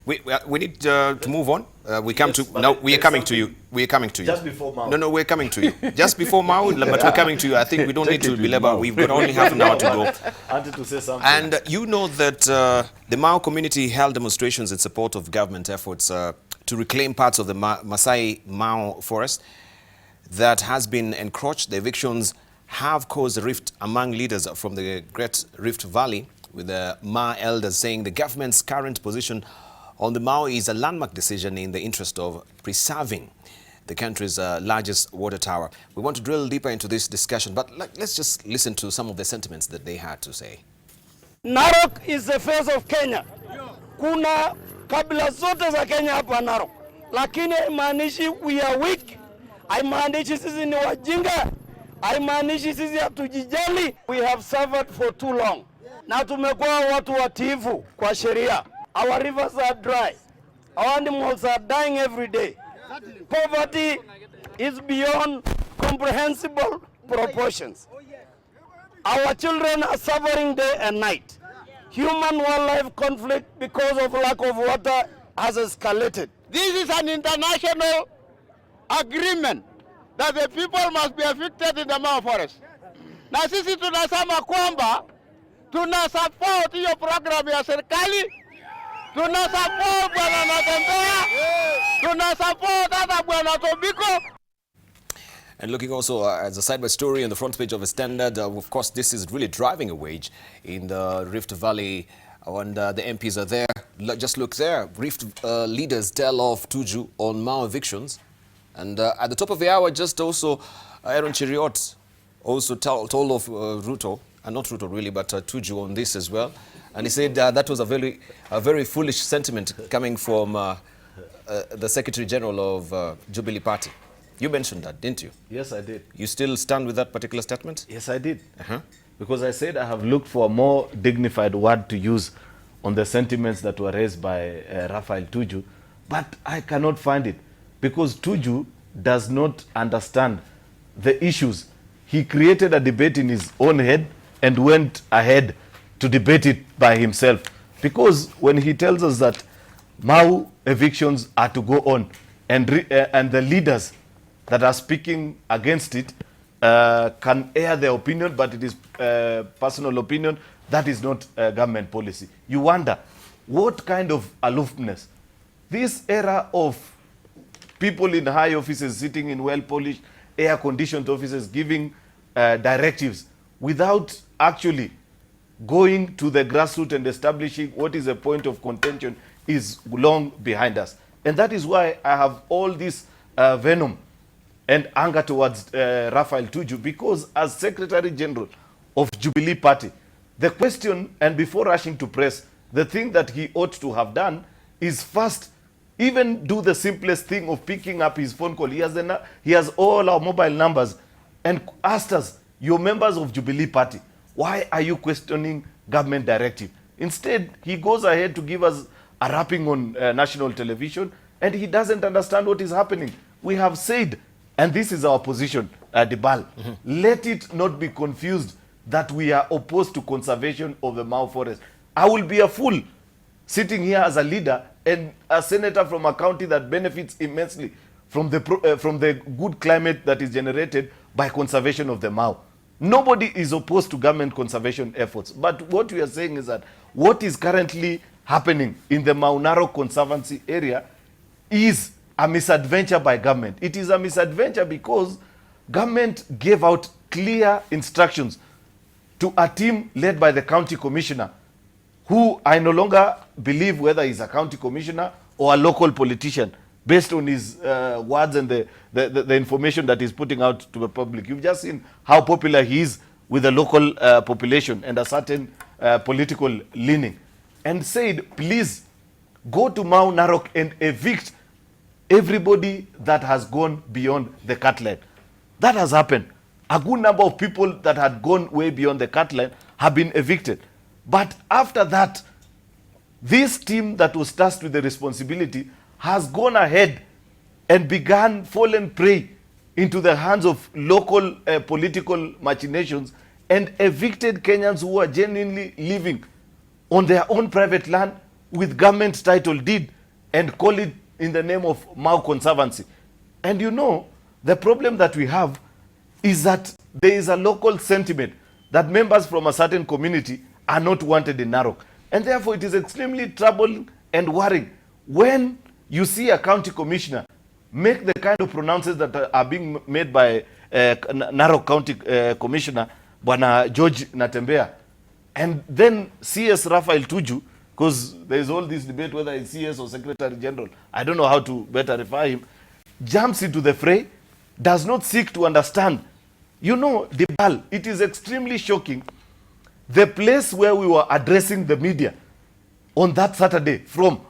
We need to move on. We come to no. We are coming to you. We are coming to you. Just before Mau. No, we're coming to you. Just before Mau, but we're coming to you. I think we don't need to belabor. We've got only half an hour to go. I wanted to say something. And you know that the Mau community held demonstrations in support of government efforts to reclaim parts of the Maasai Mau forest that has been encroached. The evictions have caused a rift among leaders from the Great Rift Valley, with the Ma elders saying the government's current position on the Mau is a landmark decision in the interest of preserving the country's largest water tower. We want to drill deeper into this discussion, but let's just listen to some of the sentiments that they had to say. Narok is the face of Kenya. Kuna kabila zote za Kenya hapa Narok. Lakini haimaanishi we are weak. Haimaanishi sisi ni wajinga. Haimaanishi sisi hatujijali. We have suffered for too long. Na tumekuwa watu watiifu kwa sheria. Our rivers are dry. Our animals are dying every day. Poverty is beyond comprehensible proportions. Our children are suffering day and night. Human-wildlife conflict because of lack of water has escalated. This is an international agreement that the people must be evicted in the Mau forest. Na sisi tunasema kwamba tuna support hiyo program ya serikali, tuna support bwana Natembea, tuna support hata bwana Tobiko. And looking also as a side-by story on the front page of a Standard, of course, this is really driving a wedge in the Rift Valley, and the MPs are there. Just look there. Rift leaders tell off Tuju on Mau evictions. And at the top of the hour, just also Aaron Cheruiyot also told off Ruto, and not Ruto really, but Tuju on this as well. And he said that was a very foolish sentiment coming from the Secretary General of Jubilee Party. You mentioned that, didn't you? Yes, I did. You still stand with that particular statement? Yes, I did. Because I said I have looked for a more dignified word to use on the sentiments that were raised by Raphael Tuju, but I cannot find it because Tuju does not understand the issues. He created a debate in his own head and went ahead to debate it by himself. Because when he tells us that Mau evictions are to go on and the leaders that are speaking against it can air their opinion, but it is personal opinion. That is not government policy. You wonder, what kind of aloofness? This era of people in high offices sitting in well-polished, air-conditioned offices giving directives without actually going to the grassroots and establishing what is a point of contention is long behind us. And that is why I have all this venom and anger towards Raphael Tuju, because as Secretary General of Jubilee Party, the question, and before rushing to press, the thing that he ought to have done is first, even do the simplest thing of picking up his phone call. He has all our mobile numbers and asked us, you're members of Jubilee Party, why are you questioning government directive? Instead, he goes ahead to give us a rapping on national television, and he doesn't understand what is happening. We have said, and this is our position, Debarl, let it not be confused that we are opposed to conservation of the Mau forest. I will be a fool sitting here as a leader and a senator from a county that benefits immensely from the good climate that is generated by conservation of the Mau. Nobody is opposed to government conservation efforts. But what we are saying is that what is currently happening in the Mau Narok Conservancy area is a misadventure by government. It is a misadventure because government gave out clear instructions to a team led by the county commissioner, who I no longer believe whether he's a county commissioner or a local politician, based on his words and the information that he's putting out to the public. You've just seen how popular he is with the local population and a certain political leaning, and said, please go to Mau Narok and evict everybody that has gone beyond the cut line. That has happened. A good number of people that had gone way beyond the cut line have been evicted. But after that, this team that was tasked with the responsibility has gone ahead and began falling prey into the hands of local political machinations and evicted Kenyans who are genuinely living on their own private land with government title deed. and call it in the name of Mau Conservancy. And you know, the problem that we have is that there is a local sentiment that members from a certain community are not wanted in Narok. And therefore, it is extremely troubling and worrying when you see a county commissioner make the kind of pronouncements that are being made by Narok County Commissioner, Bwana George Natembea, and then CS Raphael Tuju, because there is all this debate whether it's CS or Secretary General, I don't know how to better refer him, jumps into the fray, does not seek to understand. You know, Debarl, it is extremely shocking. The place where we were addressing the media on that Saturday from,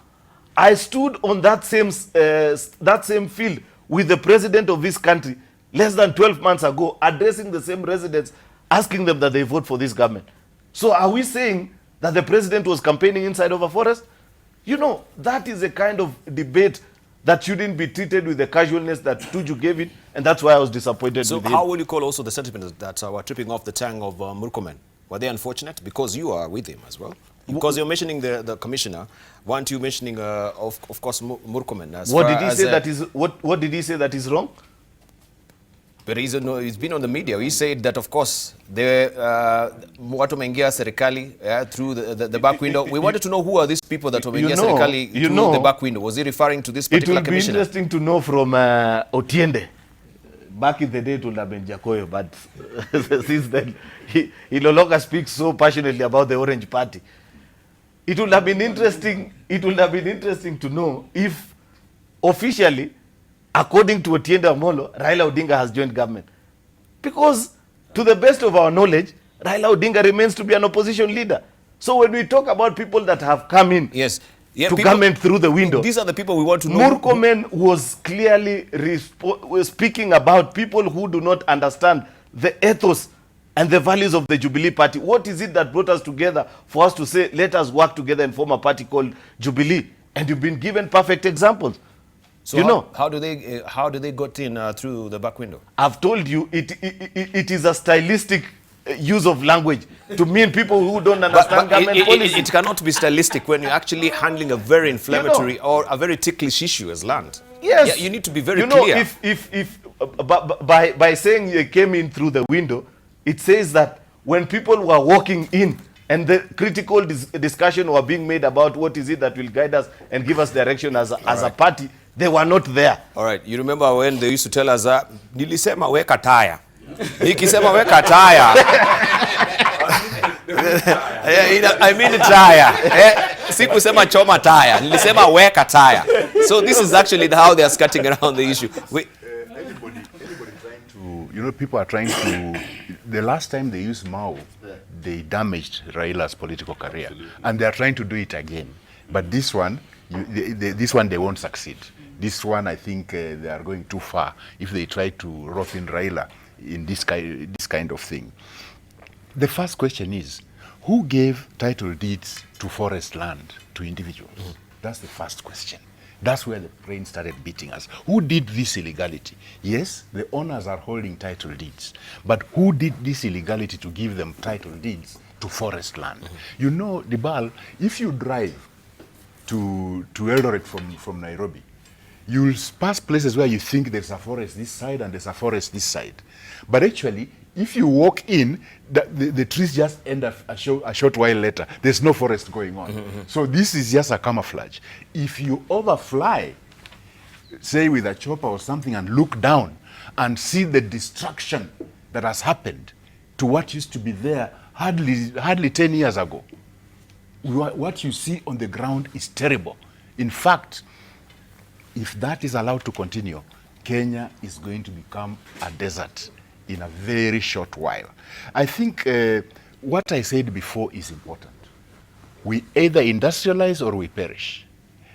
I stood on that same field with the president of this country less than 12 months ago, addressing the same residents, asking them that they vote for this government. So are we saying that the president was campaigning inside of a forest? You know, that is a kind of debate that shouldn't be treated with the casualness that Tuju gave it, and that's why I was disappointed with him. So how will you call also the sentiment that were tripping off the tongue of Murkomen? Were they unfortunate? Because you are with him as well. Because you're mentioning the commissioner, weren't you mentioning, of course, Murkomen? What did he say that is what did he say that is wrong? But he's been on the media. He said that, of course, watu wameingia serikali through the back window. We wanted to know who are these people that wameingia serikali through the back window. Was he referring to this particular commissioner? It will be interesting to know from Otiende. Back in the day, it would have been Jakoyo, but since then, he no longer speaks so passionately about the Orange Party. It would have been interesting. It would have been interesting to know if officially, according to Otiende Amollo, Raila Odinga has joined government. Because to the best of our knowledge, Raila Odinga remains to be an opposition leader. So when we talk about people that have come in to government through the window, these are the people we want to know. Murkomen was clearly speaking about people who do not understand the ethos and the values of the Jubilee Party. What is it that brought us together for us to say, let us work together and form a party called Jubilee? And you've been given perfect examples. So you know, how do they got in through the back window? I've told you, it is a stylistic use of language to mean people who don't understand government policy. It cannot be stylistic when you're actually handling a very inflammatory or a very ticklish issue as land. Yes. Yeah, you need to be very clear. If by saying you came in through the window, it says that when people were walking in and the critical discussion were being made about what is it that will guide us and give us direction as a party, they were not there. All right. You remember when they used to tell us, nilisema weka taya. Nikisema weka taya. I mean taya. Sikusema choma taya. Nilisema weka taya. So this is actually how they are skirting around the issue. Anybody trying to, you know, people are trying to, the last time they used Mau, they damaged Raila's political career. Absolutely. And they are trying to do it again. But this one, this one they won't succeed. This one, I think they are going too far if they try to rope in Raila in this kind of thing. The first question is, who gave title deeds to forest land to individuals? Mm-hmm. That's the first question. That's where the brain started beating us. Who did this illegality? Yes, the owners are holding title deeds. But who did this illegality to give them title deeds to forest land? Mm-hmm. You know, Debarl, if you drive to Eldoret from Nairobi, you'll pass places where you think there's a forest this side and there's a forest this side. But actually, if you walk in, the trees just end a short while later. There's no forest going on. Mm-hmm. So this is just a camouflage. If you overfly, say with a chopper or something, and look down and see the destruction that has happened to what used to be there hardly 10 years ago, what you see on the ground is terrible. In fact, if that is allowed to continue, Kenya is going to become a desert in a very short while. I think what I said before is important. We either industrialize or we perish.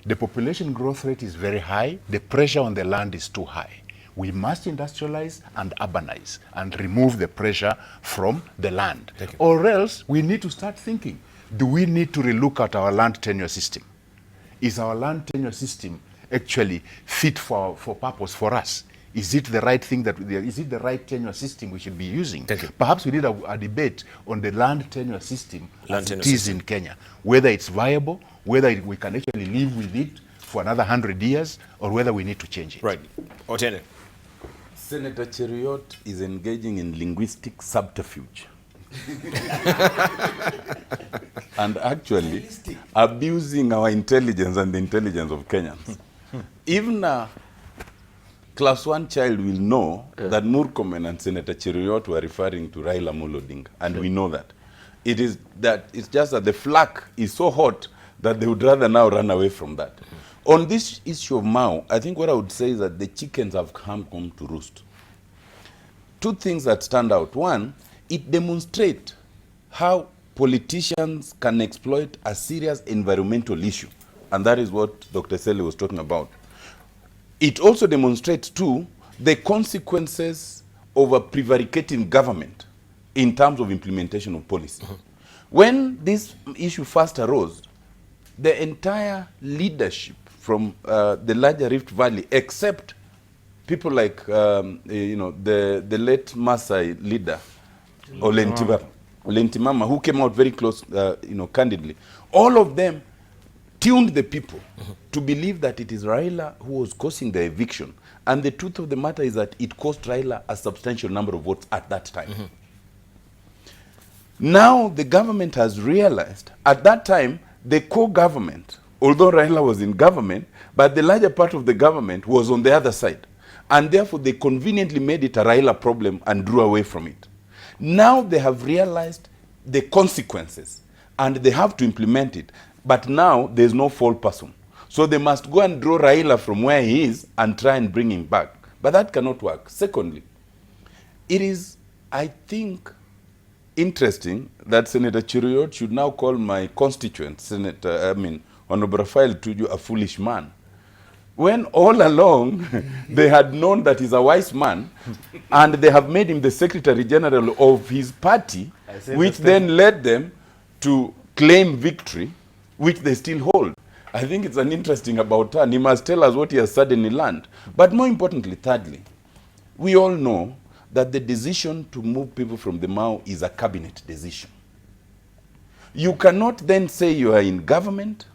The population growth rate is very high. The pressure on the land is too high. We must industrialize and urbanize and remove the pressure from the land. Or else we need to start thinking, do we need to relook at our land tenure system? Is our land tenure system actually fit for purpose for us? Is it the right thing is it the right tenure system we should be using? Perhaps we need a debate on the land tenure system as it is in Kenya, whether it's viable, whether we can actually live with it for another 100 years or whether we need to change it. Right. Otiende. Senator Cheruiyot is engaging in linguistic subterfuge. And actually abusing our intelligence and the intelligence of Kenyans. Even a class 1 child will know that Murkomen and Senator Cheruiyot were referring to Raila Amollo Odinga, and we know that. It's just that the flak is so hot that they would rather now run away from that. On this issue of Mau, I think what I would say is that the chickens have come home to roost. Two things that stand out. One, it demonstrates how politicians can exploit a serious environmental issue. And that is what Dr. Eseli was talking about. It also demonstrates, too, the consequences of a prevaricating government in terms of implementation of policy. When this issue first arose, the entire leadership from the larger Rift Valley, except people like, the late Maasai leader, Olentimama, who came out very close, candidly, all of them tuned the people to believe that it is Raila who was causing the eviction. And the truth of the matter is that it cost Raila a substantial number of votes at that time. Now the government has realized, at that time, the co-government, although Raila was in government, but the larger part of the government was on the other side. And therefore, they conveniently made it a Raila problem and drew away from it. Now they have realized the consequences, and they have to implement it. But now there's no fall person. So they must go and draw Raila from where he is and try and bring him back. But that cannot work. Secondly, it is, I think, interesting that Senator Cheruiyot should now call my constituent, Honorable Raphael Tuju, a foolish man. When all along they had known that he's a wise man, and they have made him the Secretary General of his party, which then led them to claim victory, which they still hold. I think it's an interesting about turn. He must tell us what he has suddenly learned. But more importantly, thirdly, we all know that the decision to move people from the Mau is a cabinet decision. You cannot then say you are in government,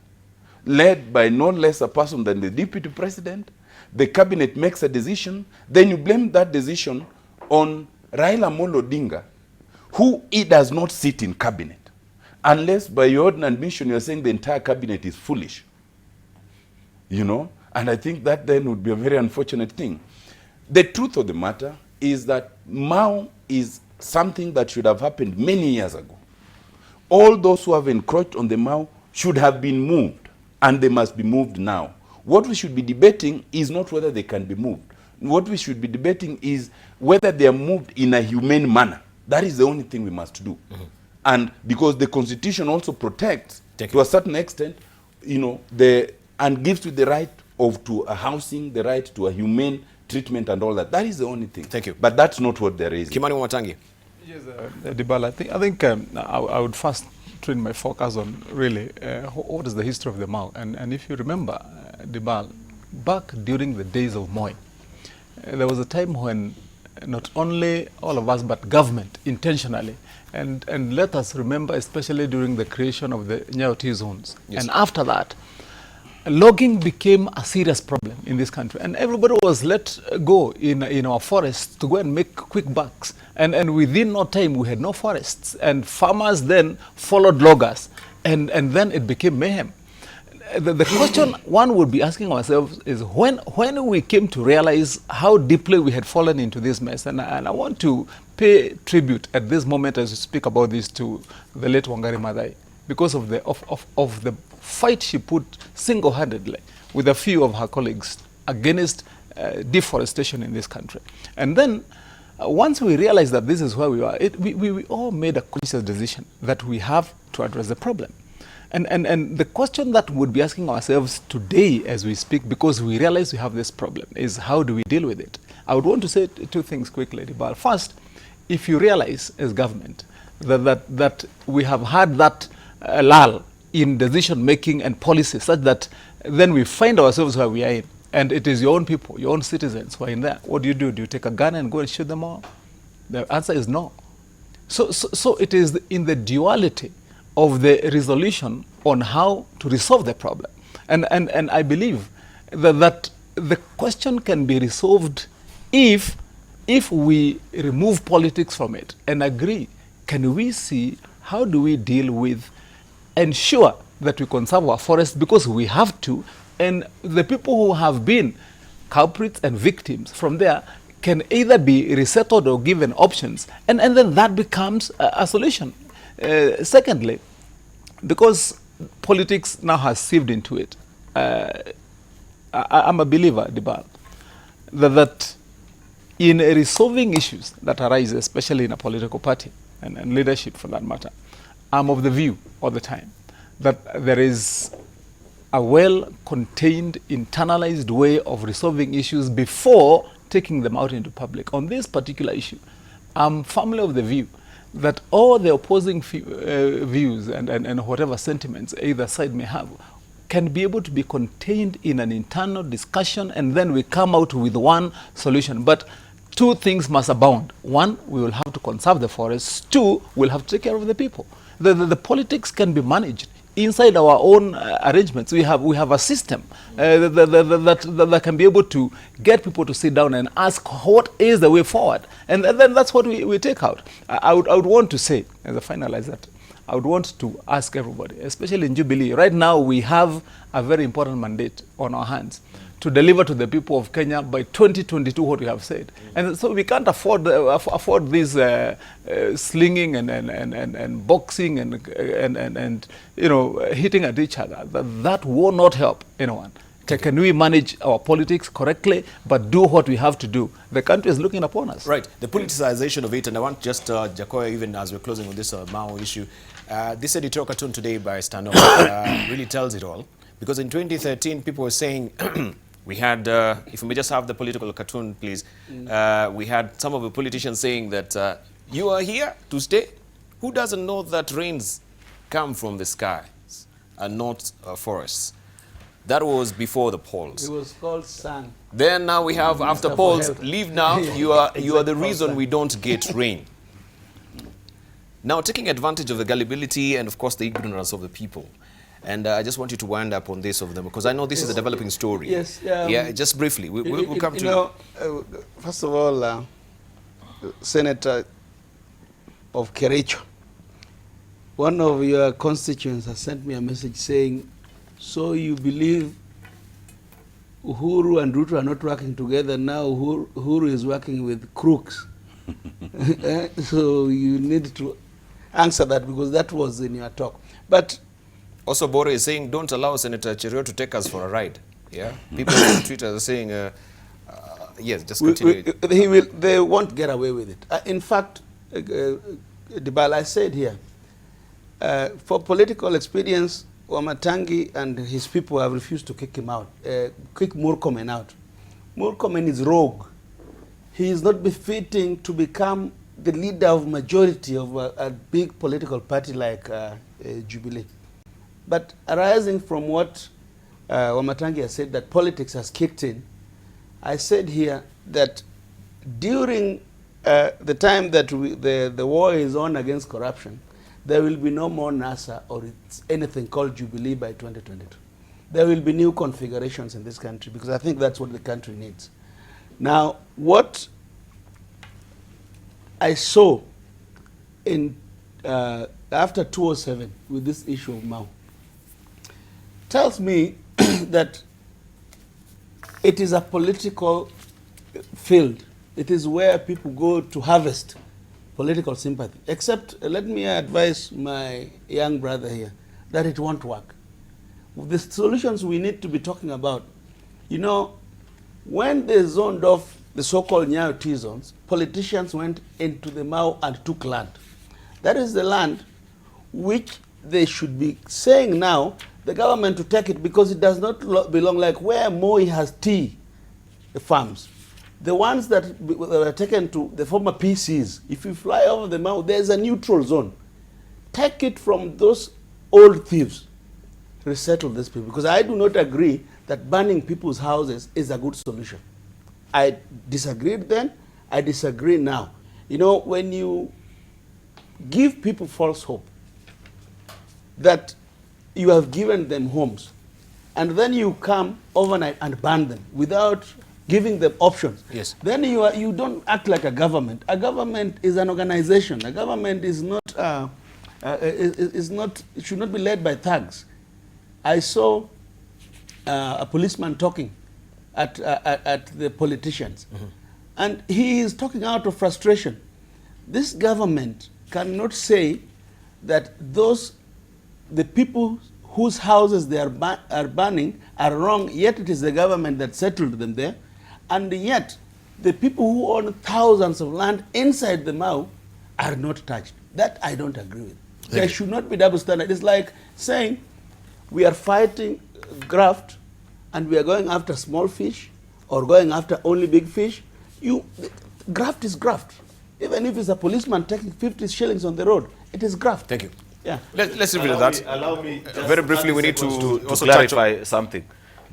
led by no less a person than the deputy president. The cabinet makes a decision, then you blame that decision on Raila Amollo Odinga, who he does not sit in cabinet, unless by your own admission you're saying the entire cabinet is foolish. And I think that then would be a very unfortunate thing. The truth of the matter is that Mau is something that should have happened many years ago. All those who have encroached on the Mau should have been moved, and they must be moved now. What we should be debating is not whether they can be moved. What we should be debating is whether they are moved in a humane manner. That is the only thing we must do. And because the Constitution also protects, to a certain extent, and gives you the right to a housing, the right to a humane treatment and all that. That is the only thing. Thank you. But that's not what they're raising. Kimani Wamatangi. Yes, Debarl, I think I would first train my focus on really what is the history of the Mau. And if you remember, Debarl, back during the days of Moi, there was a time when not only all of us, but government intentionally, and let us remember, especially during the creation of the Nyauti zones. Yes. And after that, logging became a serious problem in this country, and everybody was let go in our forests to go and make quick bucks. And within no time, we had no forests, and farmers then followed loggers, and then it became mayhem. The question one would be asking ourselves is when we came to realize how deeply we had fallen into this mess, and I want to pay tribute at this moment as we speak about this to the late Wangari Maathai, because of the fight she put single-handedly with a few of her colleagues against deforestation in this country. And then once we realized that this is where we are, we all made a conscious decision that we have to address the problem. And the question that we'd be asking ourselves today as we speak, because we realize we have this problem, is how do we deal with it? I would want to say two things quickly, Debarl. First, if you realize as government that we have had that lull in decision-making and policy such that then we find ourselves where we are in, and it is your own people, your own citizens who are in there. What do? Do you take a gun and go and shoot them all? The answer is no. So it is in the duality of the resolution on how to resolve the problem. And I believe that the question can be resolved if we remove politics from it and agree, can we see how do we deal with, ensure that we conserve our forests, because we have to, and the people who have been culprits and victims from there can either be resettled or given options, and then that becomes a solution. Secondly, because politics now has sieved into it, I'm a believer, Debarl, that in resolving issues that arise, especially in a political party and leadership for that matter, I'm of the view all the time that there is a well-contained, internalized way of resolving issues before taking them out into public. On this particular issue, I'm firmly of the view that all the opposing views and whatever sentiments either side may have can be able to be contained in an internal discussion, and then we come out with one solution. But two things must abound. One, we will have to conserve the forests. Two, we'll have to take care of the people. The politics can be managed inside our own arrangements. We have a system that can be able to get people to sit down and ask what is the way forward, and then that's what we take out. I would want to say, as a finalizer, I would want to ask everybody, especially in Jubilee, right now we have a very important mandate on our hands to deliver to the people of Kenya by 2022 what we have said. And so we can't afford this slinging and boxing and hitting at each other. That will not help anyone. Can we manage our politics correctly, but do what we have to do? The country is looking upon us. Right. The politicization of it, and I want just Jakoyo, even as we're closing on this Mau issue, this editorial cartoon today by Stand Up really tells it all. Because in 2013, people were saying, we had, if we may just have the political cartoon, please, we had some of the politicians saying that you are here to stay. Who doesn't know that rains come from the skies and not forests? That was before the polls. It was called sun. Then now we have after polls, leave now, you are the reason we don't get rain. Now taking advantage of the gullibility and of course the ignorance of the people. And I just want you to wind up on this of them, because I know this is a developing story. Yes. Yeah, just briefly. We'll come to you. First of all, Senator of Kericho, one of your constituents has sent me a message saying, so you believe Uhuru and Ruto are not working together now? Uhuru is working with crooks. So you need to answer that, because that was in your talk. But also, Bore is saying, don't allow Senator Cheruiyot to take us for a ride. Yeah, people on Twitter are saying, yes, just continue. They won't get away with it. In fact, Debarl, I said here, for political experience, Wamatangi and his people have refused to kick him out, kick Murkomen out. Murkomen is rogue. He is not befitting to become the leader of majority of a big political party like Jubilee. But arising from what Wamatangi has said, that politics has kicked in, I said here that during the time that the war is on against corruption, there will be no more NASA or anything called Jubilee by 2022. There will be new configurations in this country, because I think that's what the country needs. Now, what I saw in after 2007 with this issue of Mau tells me that it is a political field. It is where people go to harvest political sympathy. Except, let me advise my young brother here, that it won't work. The solutions we need to be talking about, when they zoned off the so-called Nyayo T-zones, politicians went into the Mau and took land. That is the land which they should be saying now, the government to take it, because it does not belong, like where Moi has tea farms. The ones that were taken to the former PCs, if you fly over the Mau, there's a neutral zone. Take it from those old thieves, resettle these people, because I do not agree that burning people's houses is a good solution. I disagreed then, I disagree now. When you give people false hope that you have given them homes, and then you come overnight and ban them without giving them options. Yes. Then you don't act like a government. A government is an organization. A government is not it should not be led by thugs. I saw a policeman talking at the politicians, and he is talking out of frustration. This government cannot say that the people whose houses they are burning are wrong, yet it is the government that settled them there, and yet the people who own thousands of land inside the Mau are not touched. That I don't agree with. There should not be double standard. It's like saying we are fighting graft and we are going after small fish or going after only big fish. Graft is graft. Even if it's a policeman taking 50 shillings on the road, it is graft. Thank you. Yeah. Let's leave it at that. Allow me Very briefly, we need to also clarify something.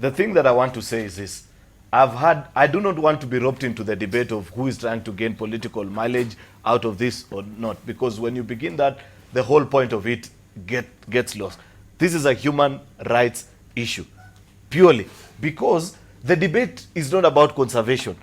The thing that I want to say is this. I do not want to be roped into the debate of who is trying to gain political mileage out of this or not, because when you begin that, the whole point of it gets lost. This is a human rights issue, purely, because the debate is not about conservation.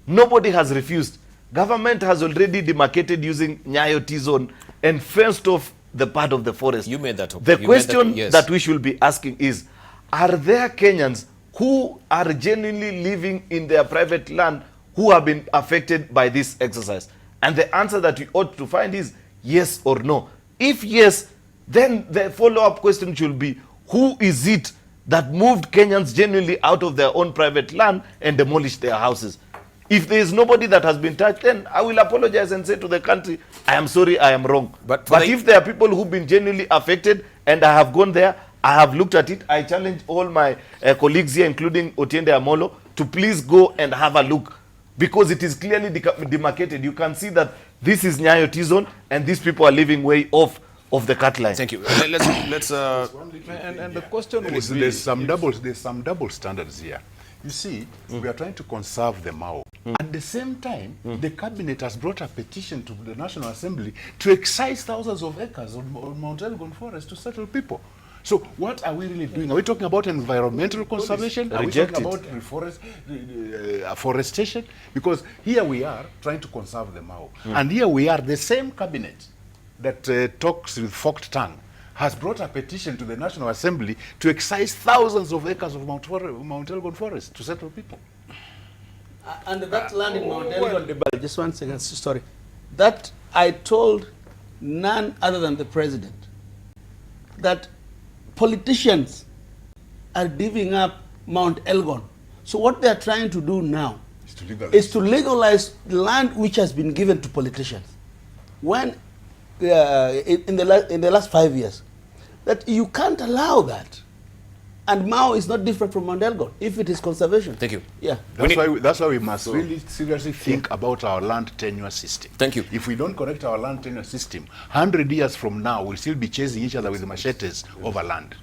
Nobody has refused. Government has already demarcated using Nyayo T-zone and fenced off the part of the forest. You made that up. The question that we should be asking is, are there Kenyans who are genuinely living in their private land who have been affected by this exercise? And the answer that we ought to find is yes or no. If yes, then the follow-up question should be, who is it that moved Kenyans genuinely out of their own private land and demolished their houses? If there is nobody that has been touched, then I will apologize and say to the country, I am sorry, I am wrong. But if there are people who've been genuinely affected and I have gone there, I have looked at it, I challenge all my colleagues here, including Otiende Amollo, to please go and have a look, because it is clearly demarcated. You can see that this is Nyayo T-zone and these people are living way off of the cut line. Thank you. Let's and the question was there's some double standards here. You see, we are trying to conserve the Mau. At the same time, the cabinet has brought a petition to the National Assembly to excise thousands of acres on Mount Elgon forest to settle people. So what are we really doing? Are we talking about environmental conservation? Are we talking about afforestation? Because here we are trying to conserve the Mau. And here we are, the same cabinet that talks with forked tongue has brought a petition to the National Assembly to excise thousands of acres of Mount Elgon forest to settle people. And that land in Mount Elgon, just 1 second, sorry. That I told none other than the president that politicians are divvying up Mount Elgon. So what they are trying to do now is to legalize land which has been given to politicians. When in the last 5 years, that you can't allow that. And Mau is not different from Mount Elgon if it is conservation. Thank you. Yeah. That's why we must really seriously think about our land tenure system. Thank you. If we don't correct our land tenure system, 100 years from now, we'll still be chasing each other with machetes over land.